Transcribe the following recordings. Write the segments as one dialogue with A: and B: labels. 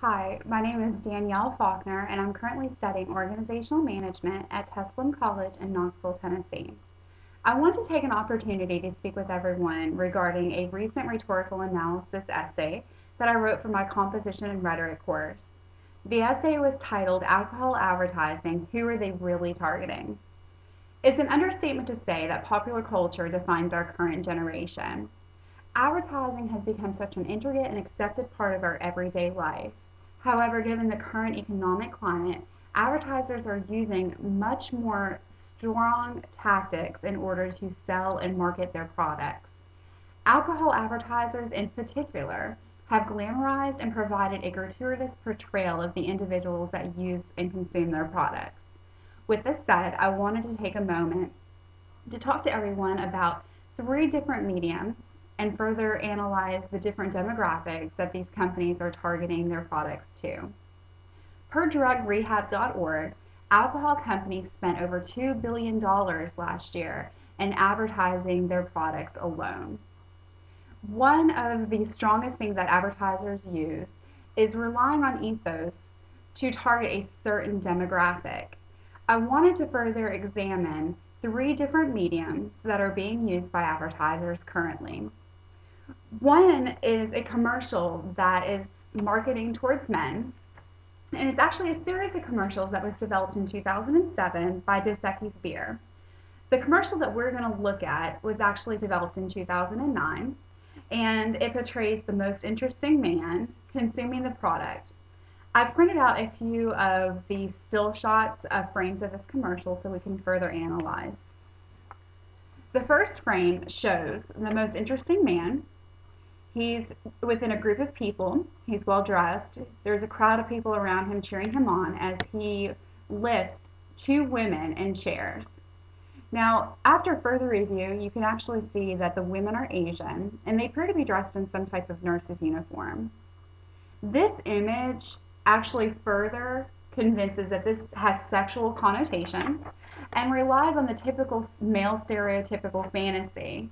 A: Hi, my name is Danielle Faulkner, and I'm currently studying organizational management at Tusculum College in Knoxville, Tennessee. I want to take an opportunity to speak with everyone regarding a recent rhetorical analysis essay that I wrote for my composition and rhetoric course. The essay was titled Alcohol Advertising, Who Are They Really Targeting? It's an understatement to say that popular culture defines our current generation. Advertising has become such an intricate and accepted part of our everyday life. However, given the current economic climate, advertisers are using much more strong tactics in order to sell and market their products. Alcohol advertisers, in particular, have glamorized and provided a gratuitous portrayal of the individuals that use and consume their products. With this said, I wanted to take a moment to talk to everyone about three different mediums and further analyze the different demographics that these companies are targeting their products to. Per drugrehab.org, alcohol companies spent over $2 billion last year in advertising their products alone. One of the strongest things that advertisers use is relying on ethos to target a certain demographic. I wanted to further examine three different mediums that are being used by advertisers currently. One is a commercial that is marketing towards men, and it's actually a series of commercials that was developed in 2007 by Dos Equis Beer. The commercial that we're going to look at was actually developed in 2009, and it portrays the most interesting man consuming the product. I printed out a few of the still shots of frames of this commercial so we can further analyze. The first frame shows the most interesting man. He's within a group of people. He's well dressed. There's a crowd of people around him cheering him on as he lifts two women in chairs. Now, after further review, you can actually see that the women are Asian and they appear to be dressed in some type of nurse's uniform. This image actually further convinces that this has sexual connotations and relies on the typical male stereotypical fantasy.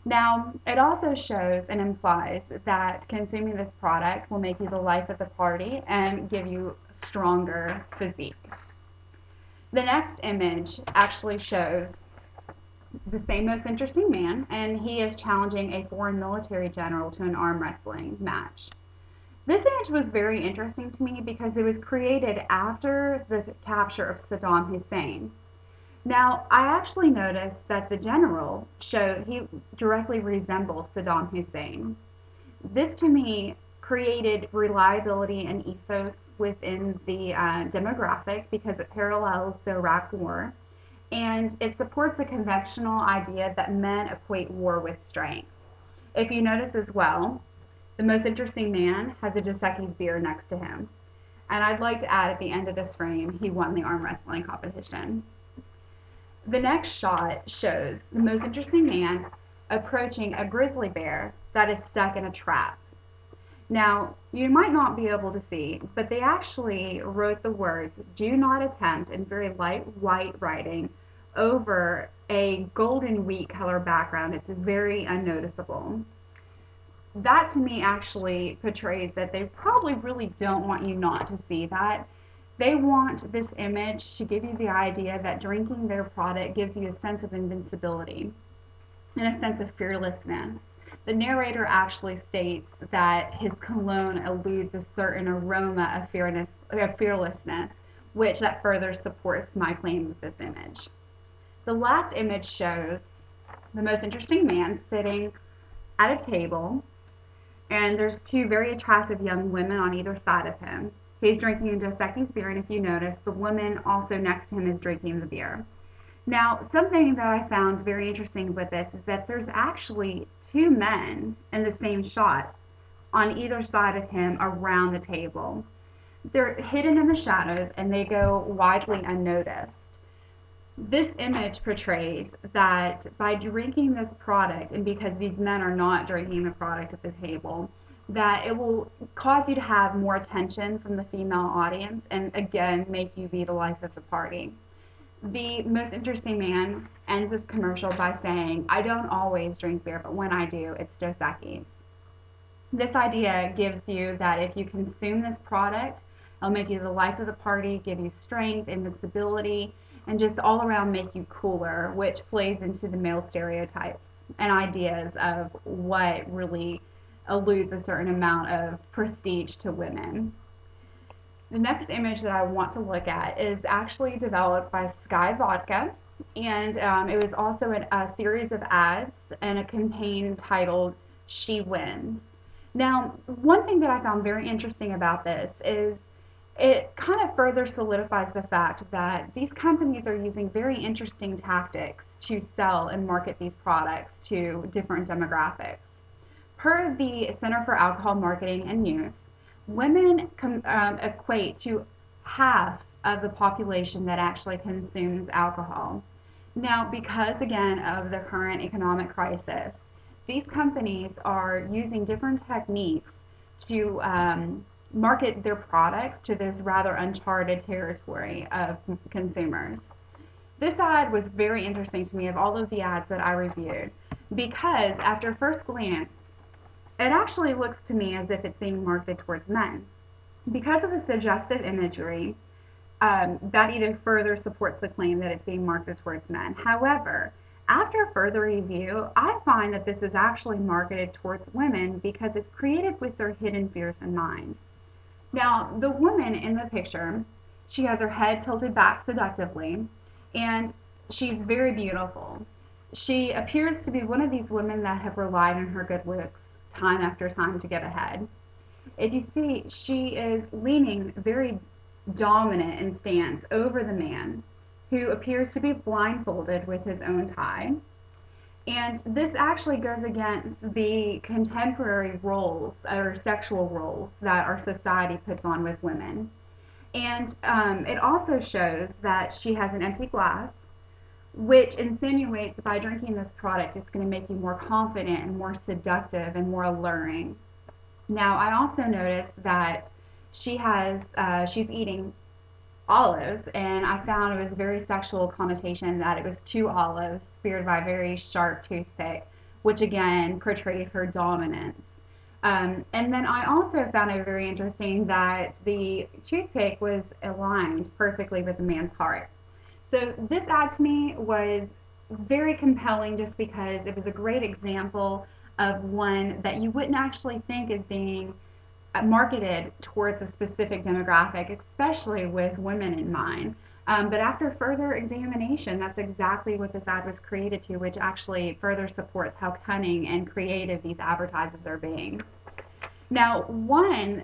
A: Now, it also shows and implies that consuming this product will make you the life of the party and give you a stronger physique. The next image actually shows the same most interesting man, and he is challenging a foreign military general to an arm wrestling match. This image was very interesting to me because it was created after the capture of Saddam Hussein. Now, I actually noticed that the general showed he directly resembles Saddam Hussein. This to me created reliability and ethos within the demographic because it parallels the Iraq War and it supports the conventional idea that men equate war with strength. If you notice as well, the most interesting man has a Dos Equis beer next to him. And I'd like to add at the end of this frame, he won the arm wrestling competition. The next shot shows the most interesting man approaching a grizzly bear that is stuck in a trap. Now, you might not be able to see, but they actually wrote the words, "Do not attempt," in very light white writing over a golden wheat color background. It's very unnoticeable. That to me actually portrays that they probably really don't want you not to see that. They want this image to give you the idea that drinking their product gives you a sense of invincibility and a sense of fearlessness. The narrator actually states that his cologne eludes a certain aroma of fearlessness, which that further supports my claim with this image. The last image shows the most interesting man sitting at a table, and there's two very attractive young women on either side of him. He's drinking a Dos Equis beer, and if you notice, the woman also next to him is drinking the beer. Now, something that I found very interesting with this is that there's actually two men in the same shot on either side of him around the table. They're hidden in the shadows and they go widely unnoticed. This image portrays that by drinking this product, and because these men are not drinking the product at the table, that it will cause you to have more attention from the female audience and again make you be the life of the party. The most interesting man ends this commercial by saying, "I don't always drink beer, but when I do, it's Dos Equis." This idea gives you that if you consume this product, it'll make you the life of the party, give you strength, invincibility, and just all around make you cooler, which plays into the male stereotypes and ideas of what really eludes a certain amount of prestige to women. The next image that I want to look at is actually developed by Sky Vodka, and it was also a series of ads and a campaign titled She Wins. Now, one thing that I found very interesting about this is it kind of further solidifies the fact that these companies are using very interesting tactics to sell and market these products to different demographics. Per the Center for Alcohol Marketing and Youth, women equate to half of the population that actually consumes alcohol. Now, because again of the current economic crisis, these companies are using different techniques to market their products to this rather uncharted territory of consumers. This ad was very interesting to me of all of the ads that I reviewed because after first glance, it actually looks to me as if it's being marketed towards men. Because of the suggestive imagery, that even further supports the claim that it's being marketed towards men. However, after further review, I find that this is actually marketed towards women because it's created with their hidden fears in mind. Now, the woman in the picture, she has her head tilted back seductively, and she's very beautiful. She appears to be one of these women that have relied on her good looks time after time to get ahead. If you see, she is leaning very dominant in stance over the man, who appears to be blindfolded with his own tie. And this actually goes against the contemporary roles or sexual roles that our society puts on with women. And it also shows that she has an empty glass, which insinuates by drinking this product, it's going to make you more confident and more seductive and more alluring. Now, I also noticed that she's eating olives, and I found it was a very sexual connotation that it was two olives speared by a very sharp toothpick, which again portrays her dominance. And then I also found it very interesting that the toothpick was aligned perfectly with the man's heart. So this ad to me was very compelling just because it was a great example of one that you wouldn't actually think is being marketed towards a specific demographic, especially with women in mind. But after further examination, that's exactly what this ad was created to, which actually further supports how cunning and creative these advertisers are being. Now, one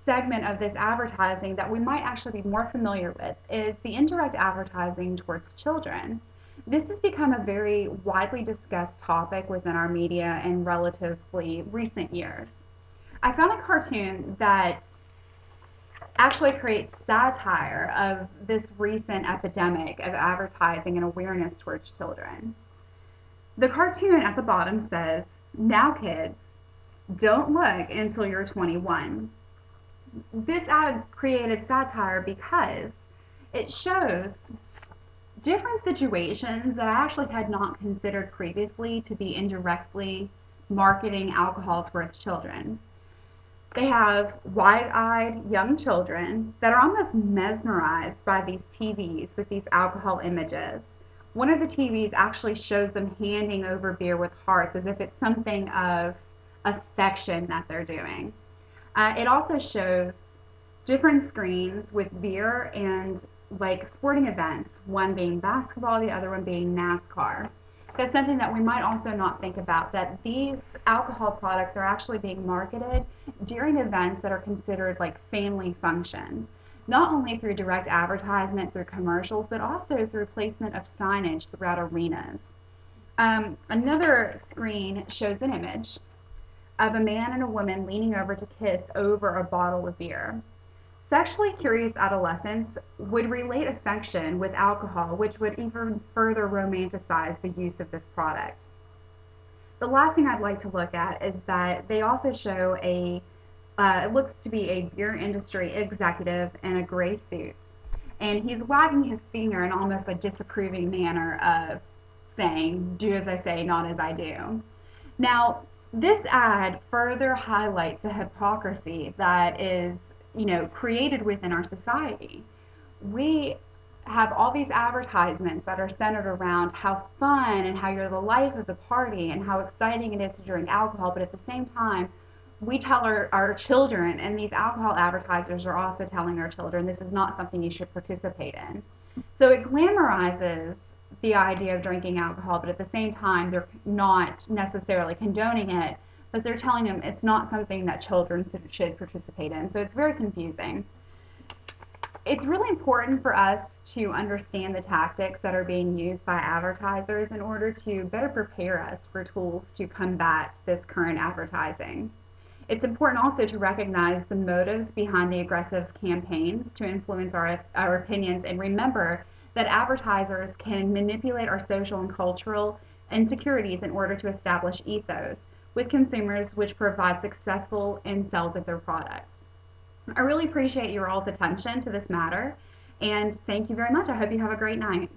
A: segment of this advertising that we might actually be more familiar with is the indirect advertising towards children. This has become a very widely discussed topic within our media in relatively recent years. I found a cartoon that actually creates satire of this recent epidemic of advertising and awareness towards children. The cartoon at the bottom says, "Now kids, don't look until you're 21." This ad created satire because it shows different situations that I actually had not considered previously to be indirectly marketing alcohol towards children. They have wide-eyed young children that are almost mesmerized by these TVs with these alcohol images. One of the TVs actually shows them handing over beer with hearts as if it's something of affection that they're doing. It also shows different screens with beer and like sporting events, one being basketball, the other one being NASCAR. That's something that we might also not think about, that these alcohol products are actually being marketed during events that are considered like family functions, not only through direct advertisement, through commercials, but also through placement of signage throughout arenas. Another screen shows an image of a man and a woman leaning over to kiss over a bottle of beer. Sexually curious adolescents would relate affection with alcohol, which would even further romanticize the use of this product. The last thing I'd like to look at is that they also show it looks to be a beer industry executive in a gray suit. And he's wagging his finger in almost a disapproving manner of saying, "Do as I say, not as I do." Now, This ad further highlights the hypocrisy that is, created within our society. We have all these advertisements that are centered around how fun and how you're the life of the party and how exciting it is to drink alcohol, but at the same time, we tell our children, and these alcohol advertisers are also telling our children, this is not something you should participate in. So it glamorizes the idea of drinking alcohol, but at the same time, they're not necessarily condoning it, but they're telling them it's not something that children should participate in. So it's very confusing. It's really important for us to understand the tactics that are being used by advertisers in order to better prepare us for tools to combat this current advertising. It's important also to recognize the motives behind the aggressive campaigns to influence our opinions, and remember that advertisers can manipulate our social and cultural insecurities in order to establish ethos with consumers, which provide successful in sales of their products. I really appreciate your all's attention to this matter, and thank you very much. I hope you have a great night.